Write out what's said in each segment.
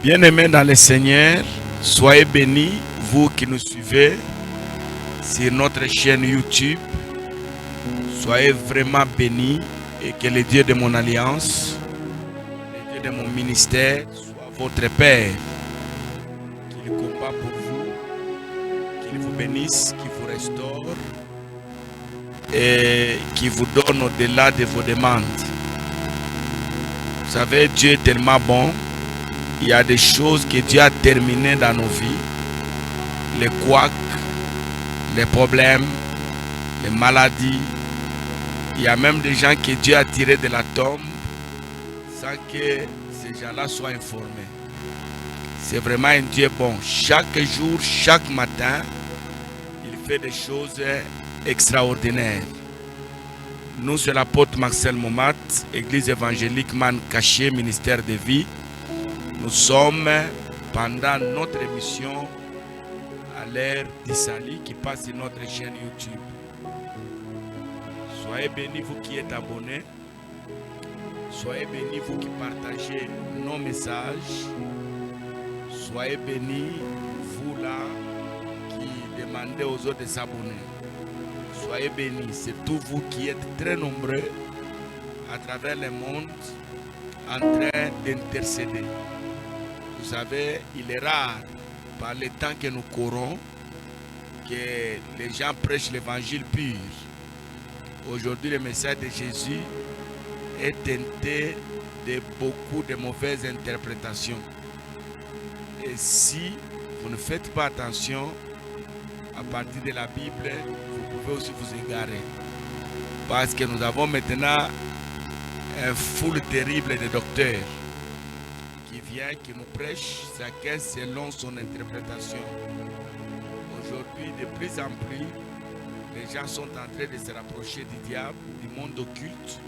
Bien-aimés dans le Seigneur, soyez bénis, vous qui nous suivez sur notre chaîne YouTube. Soyez vraiment bénis et que le Dieu de mon alliance, le Dieu de mon ministère, soit votre Père. Qu'il combat pour vous, qu'il vous bénisse, qu'il vous restaure et qu'il vous donne au-delà de vos demandes. Vous savez, Dieu est tellement bon. Il y a des choses que Dieu a terminées dans nos vies. Les couacs, les problèmes, les maladies. Il y a même des gens que Dieu a tirés de la tombe sans que ces gens-là soient informés. C'est vraiment un Dieu bon. Chaque jour, chaque matin, il fait des choses extraordinaires. Nous, c'est l'apôtre Marcel Momat, Église évangélique Man Caché, ministère de vie. Nous sommes pendant notre émission à l'ère d'Issali qui passe sur notre chaîne YouTube. Soyez bénis vous qui êtes abonnés. Soyez bénis vous qui partagez nos messages. Soyez bénis vous là qui demandez aux autres de s'abonner. Soyez bénis, c'est tous vous qui êtes très nombreux à travers le monde en train d'intercéder. Vous savez, il est rare, par le temps que nous courons, que les gens prêchent l'évangile pur. Aujourd'hui, le message de Jésus est teinté de beaucoup de mauvaises interprétations. Et si vous ne faites pas attention, à partir de la Bible, vous pouvez aussi vous égarer. Parce que nous avons maintenant un foule terrible de docteurs qui nous prêche chacun selon son interprétation. Aujourd'hui, de plus en plus, les gens sont en train de se rapprocher du diable, du monde occulte,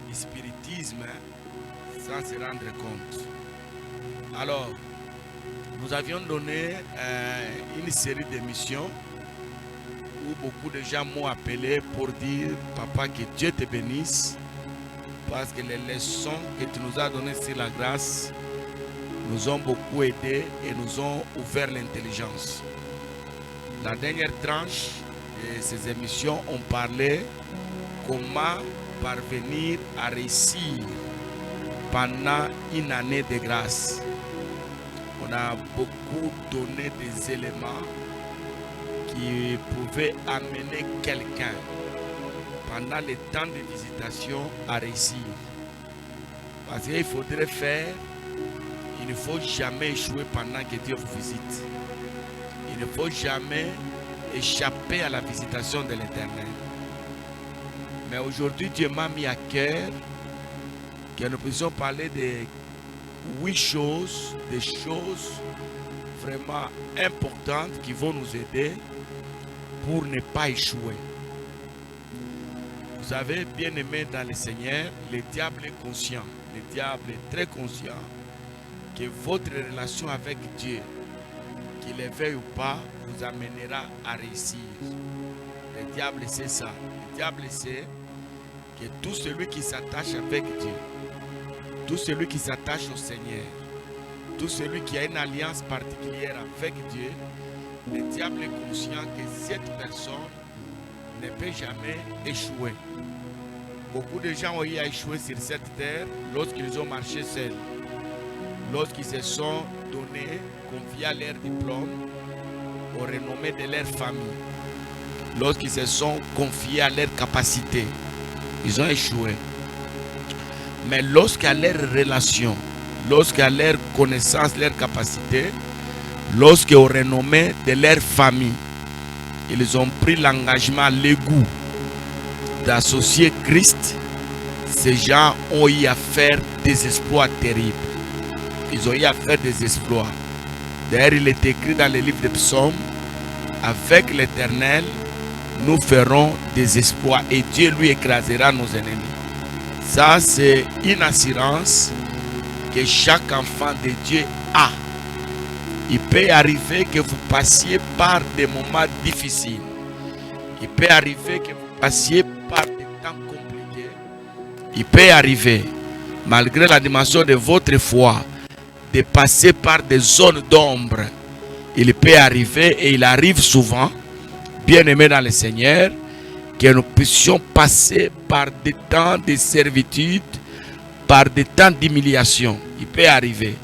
du spiritisme, sans se rendre compte. Alors, nous avions donné une série d'émissions où beaucoup de gens m'ont appelé pour dire « Papa, que Dieu te bénisse » parce que les leçons que tu nous as données sur la grâce nous ont beaucoup aidés et nous ont ouvert l'intelligence. La dernière tranche de ces émissions, on parlait comment parvenir à réussir pendant une année de grâce. On a beaucoup donné des éléments qui pouvaient amener quelqu'un pendant le temps de visitation à réussir. Parce qu'il faudrait faire. Il ne faut jamais échouer pendant que Dieu vous visite. Il ne faut jamais échapper à la visitation de l'Éternel. Mais aujourd'hui, Dieu m'a mis à cœur que nous puissions parler de 8 choses, des choses vraiment importantes qui vont nous aider pour ne pas échouer. Vous savez, bien aimé dans le Seigneur, le diable est conscient. Le diable est très conscient que votre relation avec Dieu, qu'il le veuille ou pas, vous amènera à réussir. Le diable sait ça. Le diable sait que tout celui qui s'attache avec Dieu, tout celui qui s'attache au Seigneur, tout celui qui a une alliance particulière avec Dieu, le diable est conscient que cette personne ne peut jamais échouer. Beaucoup de gens ont eu à échouer sur cette terre lorsqu'ils ont marché seuls. Lorsqu'ils se sont donnés, confiés à leur diplôme, aux renommées de leur famille, lorsqu'ils se sont confiés à leur capacité, ils ont échoué. Mais lorsqu'à leur relation, lorsqu'à leur connaissance, leur capacité, lorsqu'aux renommées de leur famille, ils ont pris l'engagement, le goût d'associer Christ, ces gens ont eu à faire des exploits terribles. Ils ont eu à faire des exploits. D'ailleurs, il est écrit dans le livre des psaumes, avec l'Éternel, nous ferons des exploits et Dieu lui écrasera nos ennemis. Ça, c'est une assurance que chaque enfant de Dieu a. Il peut arriver que vous passiez par des moments difficiles. Il peut arriver que vous passiez par des temps compliqués. Il peut arriver, malgré la dimension de votre foi, de passer par des zones d'ombre. Il peut arriver, et il arrive souvent, bien-aimés dans le Seigneur, que nous puissions passer par des temps de servitude, par des temps d'humiliation. Il peut arriver.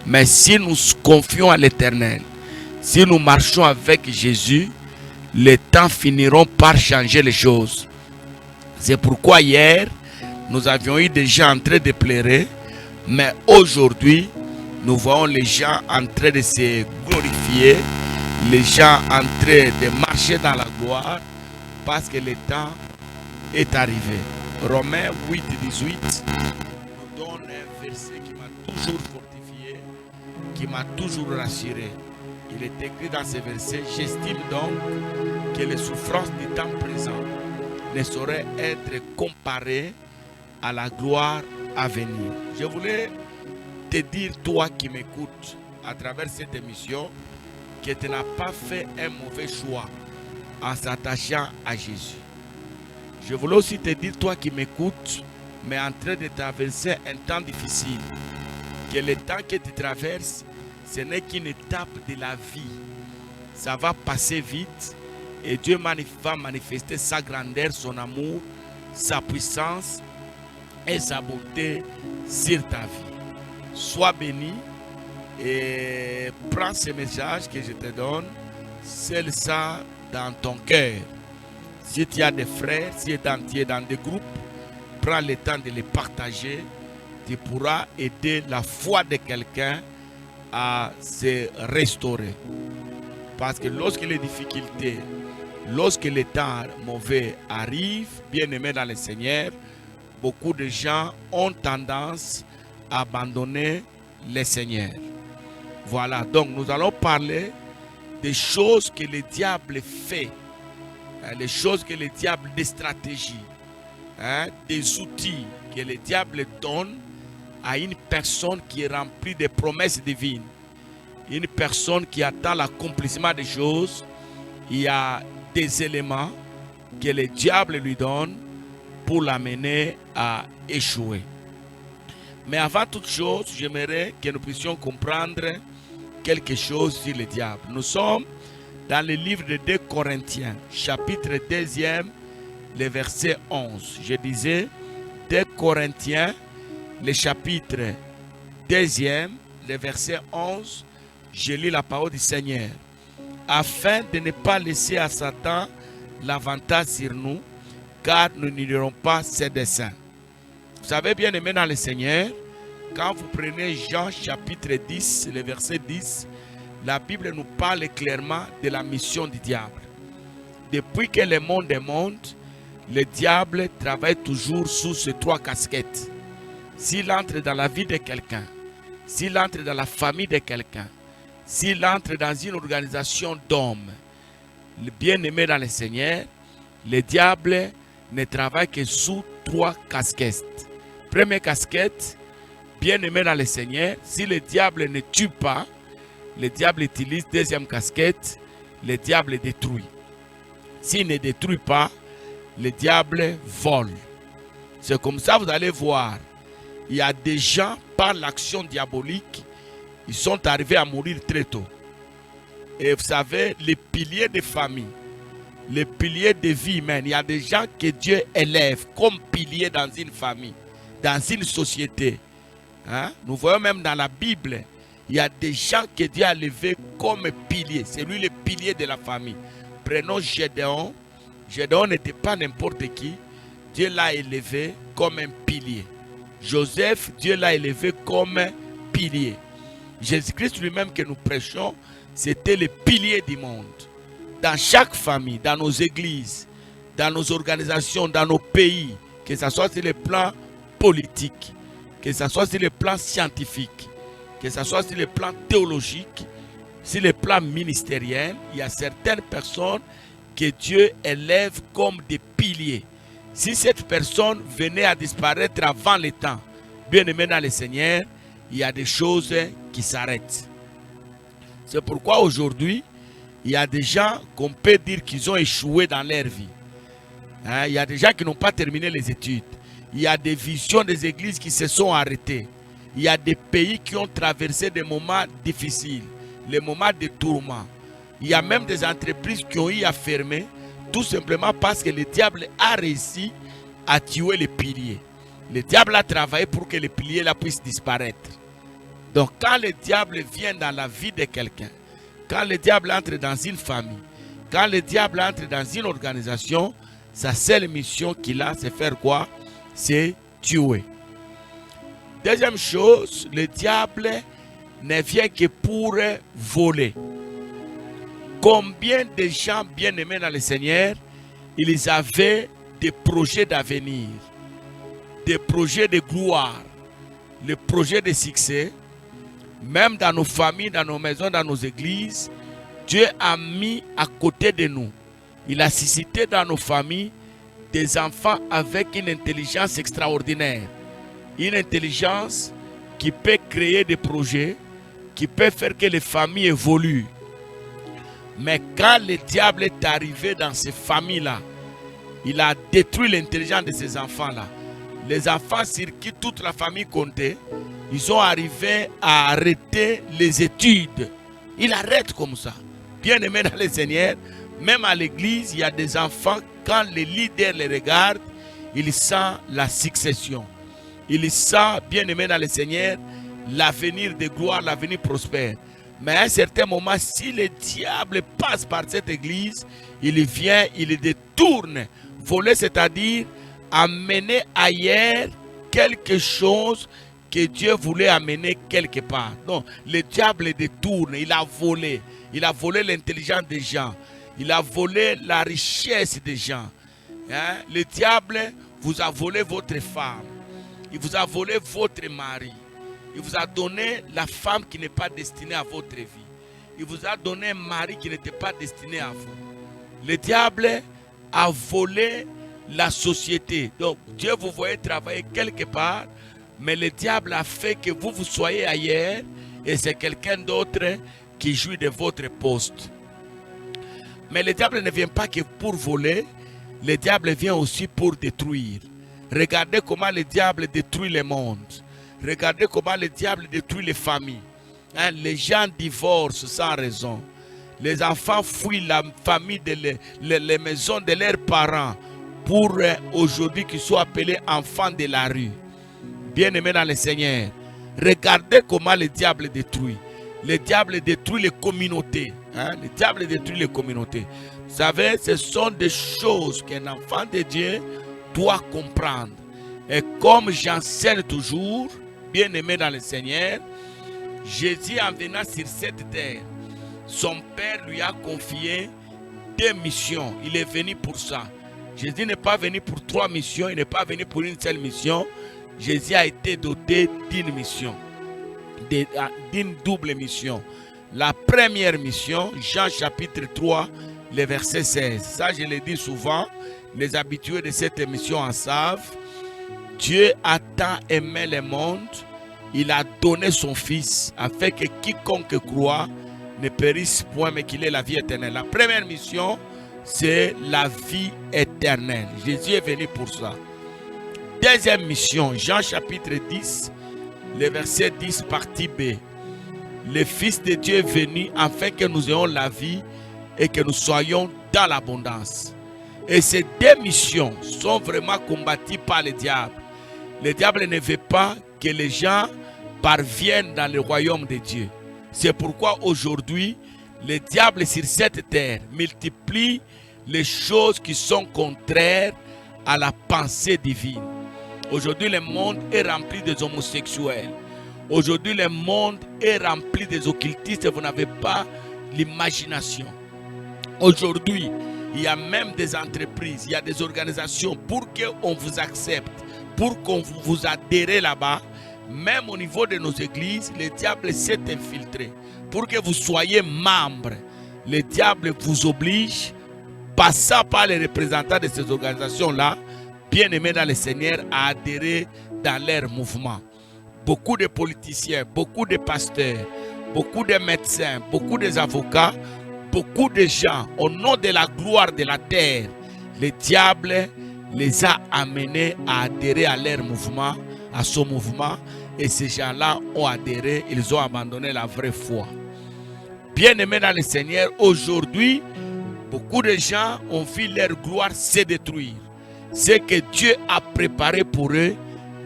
Mais si nous confions à l'Éternel, si nous marchons avec Jésus, les temps finiront par changer les choses. C'est pourquoi hier, nous avions eu des gens en train de pleurer, mais aujourd'hui, nous voyons les gens en train de se glorifier, les gens en train de marcher dans la gloire, parce que le temps est arrivé. Romains 8, 18 nous donne un verset qui m'a toujours fortifié, qui m'a toujours rassuré. Il est écrit dans ce verset: j'estime donc que les souffrances du temps présent ne sauraient être comparées à la gloire à venir. Je voulais te dire, toi qui m'écoutes à travers cette émission, que tu n'as pas fait un mauvais choix en s'attachant à Jésus. Je voulais aussi te dire, toi qui m'écoutes, mais en train de traverser un temps difficile, que le temps que tu traverses, ce n'est qu'une étape de la vie. Ça va passer vite et Dieu va manifester sa grandeur, son amour, sa puissance et sa bonté sur ta vie. Sois béni et prends ce message que je te donne, scelle ça dans ton cœur. Si tu as des frères, si tu es dans des groupes, prends le temps de les partager. Tu pourras aider la foi de quelqu'un à se restaurer. Parce que lorsque les difficultés, lorsque les temps mauvais arrivent, bien-aimés dans le Seigneur, beaucoup de gens ont tendance à abandonner le Seigneur. Voilà, donc nous allons parler des choses que le diable fait, les choses que le diable, des stratégies, des outils que le diable donne à une personne qui est remplie de promesses divines, une personne qui attend l'accomplissement des choses. Il y a des éléments que le diable lui donne pour l'amener à échouer. Mais avant toute chose, j'aimerais que nous puissions comprendre quelque chose sur le diable. Nous sommes dans le livre de 2 Corinthiens, chapitre 2, le verset 11. Je disais 2 Corinthiens, le chapitre 2, le verset 11. Je lis la parole du Seigneur. Afin de ne pas laisser à Satan l'avantage sur nous, car nous n'ignorons pas ses desseins. Vous savez, bien aimé dans le Seigneur, quand vous prenez Jean chapitre 10, le verset 10, la Bible nous parle clairement de la mission du diable. Depuis que le monde est monde, le diable travaille toujours sous ces 3 casquettes. S'il entre dans la vie de quelqu'un, s'il entre dans la famille de quelqu'un, s'il entre dans une organisation d'hommes, le bien-aimé dans le Seigneur, le diable ne travaille que sous 3 casquettes. Première casquette, bien-aimé dans le Seigneur, si le diable ne tue pas, le diable utilise deuxième casquette, le diable détruit. S'il ne détruit pas, le diable vole. C'est comme ça, vous allez voir, il y a des gens, par l'action diabolique, ils sont arrivés à mourir très tôt. Et vous savez, les piliers de famille, les piliers de vie humaine, il y a des gens que Dieu élève comme piliers dans une famille, dans une société. Nous voyons même dans la Bible, il y a des gens que Dieu a élevés comme piliers. C'est lui le pilier de la famille. Prenons Gédéon. Gédéon n'était pas n'importe qui. Dieu l'a élevé comme un pilier. Joseph, Dieu l'a élevé comme un pilier. Jésus-Christ lui-même que nous prêchons, c'était le pilier du monde. Dans chaque famille, dans nos églises, dans nos organisations, dans nos pays, que ce soit sur le plan politique, que ce soit sur le plan scientifique, que ce soit sur le plan théologique, sur le plan ministériel, il y a certaines personnes que Dieu élève comme des piliers. Si cette personne venait à disparaître avant le temps, bien aimé dans le Seigneur, il y a des choses qui s'arrêtent. C'est pourquoi aujourd'hui, il y a des gens qu'on peut dire qu'ils ont échoué dans leur vie. Il y a des gens qui n'ont pas terminé les études. Il y a des visions des églises qui se sont arrêtées. il y a des pays qui ont traversé des moments difficiles, les moments de tourment. Il y a même des entreprises qui ont eu à fermer, tout simplement parce que le diable a réussi à tuer les piliers. Le diable a travaillé pour que les piliers là puissent disparaître. Donc quand le diable vient dans la vie de quelqu'un, quand le diable entre dans une famille, quand le diable entre dans une organisation, sa seule mission qu'il a, c'est faire quoi? C'est tuer. Deuxième chose, le diable ne vient que pour voler. Combien de gens bien-aimés dans le Seigneur, ils avaient des projets d'avenir, des projets de gloire, des projets de succès, même dans nos familles, dans nos maisons, dans nos églises. Dieu a mis à côté de nous, il a suscité dans nos familles des enfants avec une intelligence extraordinaire. Une intelligence qui peut créer des projets, qui peut faire que les familles évoluent. Mais quand le diable est arrivé dans ces familles-là, il a détruit l'intelligence de ces enfants-là. Les enfants sur qui toute la famille comptait, ils sont arrivés à arrêter les études. Ils arrêtent comme ça. Bien aimé dans le Seigneur, même à l'église, il y a des enfants, quand les leaders les regardent, ils sentent la succession. Ils sentent, bien aimé dans le Seigneur, l'avenir de gloire, l'avenir prospère. Mais à un certain moment, si le diable passe par cette église, il vient, il détourne. Voler, c'est-à-dire amener ailleurs quelque chose que Dieu voulait amener quelque part. Non, le diable détourne, il a volé. Il a volé l'intelligence des gens. Il a volé la richesse des gens. Hein? Le diable vous a volé votre femme. Il vous a volé votre mari. Il vous a donné la femme qui n'est pas destinée à votre vie. Il vous a donné un mari qui n'était pas destiné à vous. Le diable a volé la société. Donc Dieu vous voyait travailler quelque part, mais le diable a fait que vous soyez ailleurs et c'est quelqu'un d'autre qui jouit de votre poste. Mais le diable ne vient pas que pour voler, le diable vient aussi pour détruire. Regardez comment le diable détruit le monde. Regardez comment le diable détruit les familles. Hein, les gens divorcent sans raison. Les enfants fuient la famille, les maisons de leurs parents pour aujourd'hui qu'ils soient appelés enfants de la rue. Bien-aimés dans le Seigneur, regardez comment le diable détruit. Le diable détruit les communautés. Hein? Le diable détruit les communautés. Vous savez, ce sont des choses qu'un enfant de Dieu doit comprendre. Et comme j'enseigne toujours, bien-aimé dans le Seigneur, Jésus en venant sur cette terre, son Père lui a confié 2 missions. Il est venu pour ça. Jésus n'est pas venu pour 3 missions, il n'est pas venu pour une seule mission. Jésus a été doté d'une mission, d'une double mission. La première mission, Jean chapitre 3, le verset 16. Ça, je le dis souvent, les habitués de cette émission en savent. Dieu a tant aimé le monde, il a donné son Fils, afin que quiconque croit ne périsse point, mais qu'il ait la vie éternelle. La première mission, c'est la vie éternelle. Jésus est venu pour ça. Deuxième mission, Jean chapitre 10, le verset 10, partie B. Le Fils de Dieu est venu afin que nous ayons la vie et que nous soyons dans l'abondance. Et ces 2 missions sont vraiment combattues par le diable. Le diable ne veut pas que les gens parviennent dans le royaume de Dieu. C'est pourquoi aujourd'hui, le diable sur cette terre multiplie les choses qui sont contraires à la pensée divine. Aujourd'hui, le monde est rempli des homosexuels. Aujourd'hui, le monde est rempli des occultistes. Vous n'avez pas l'imagination. Aujourd'hui, il y a même des entreprises, il y a des organisations pour qu'on vous accepte, pour qu'on vous adhère là-bas. Même au niveau de nos églises, le diable s'est infiltré. Pour que vous soyez membre, le diable vous oblige, passant par les représentants de ces organisations-là, bien aimés dans le Seigneur, à adhérer dans leur mouvement. Beaucoup de politiciens, beaucoup de pasteurs, beaucoup de médecins, beaucoup d'avocats, beaucoup de gens, au nom de la gloire de la terre, le diable les a amenés à adhérer à leur mouvement, à son mouvement, et ces gens-là ont adhéré, ils ont abandonné la vraie foi. Bien-aimés dans le Seigneur, aujourd'hui, beaucoup de gens ont vu leur gloire se détruire. Ce que Dieu a préparé pour eux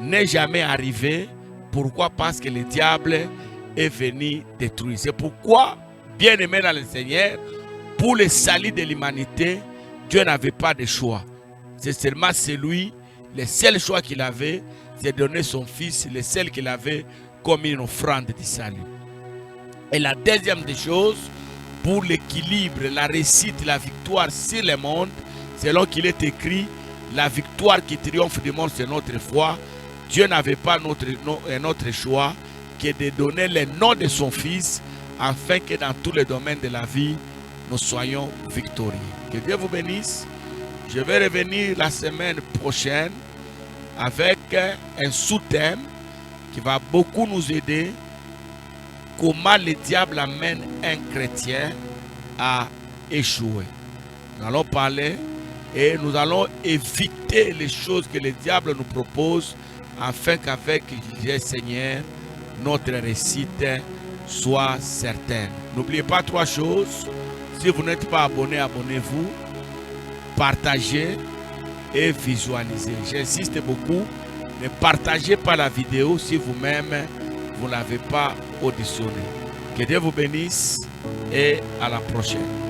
n'est jamais arrivé. Pourquoi? Parce que le diable est venu détruire. C'est pourquoi, bien-aimés dans le Seigneur, pour le salut de l'humanité, Dieu n'avait pas de choix. C'est seulement celui, le seul choix qu'il avait, c'est de donner son fils, le seul qu'il avait comme une offrande du salut. Et la deuxième des choses, pour l'équilibre, la réussite, la victoire sur le monde, selon qu'il est écrit, la victoire qui triomphe du monde, c'est notre foi. Dieu n'avait pas notre choix que de donner le nom de son fils, afin que dans tous les domaines de la vie, nous soyons victorieux. Que Dieu vous bénisse. Je vais revenir la semaine prochaine avec un sous-thème qui va beaucoup nous aider. Comment le diable amène un chrétien à échouer. Nous allons parler et nous allons éviter les choses que le diable nous propose afin qu'avec le Seigneur, notre réussite soit certaine. N'oubliez pas trois choses. Si vous n'êtes pas abonné, abonnez-vous. Partagez et visualisez. J'insiste beaucoup. Ne partagez pas la vidéo si vous-même vous ne l'avez pas auditionné. Que Dieu vous bénisse et à la prochaine.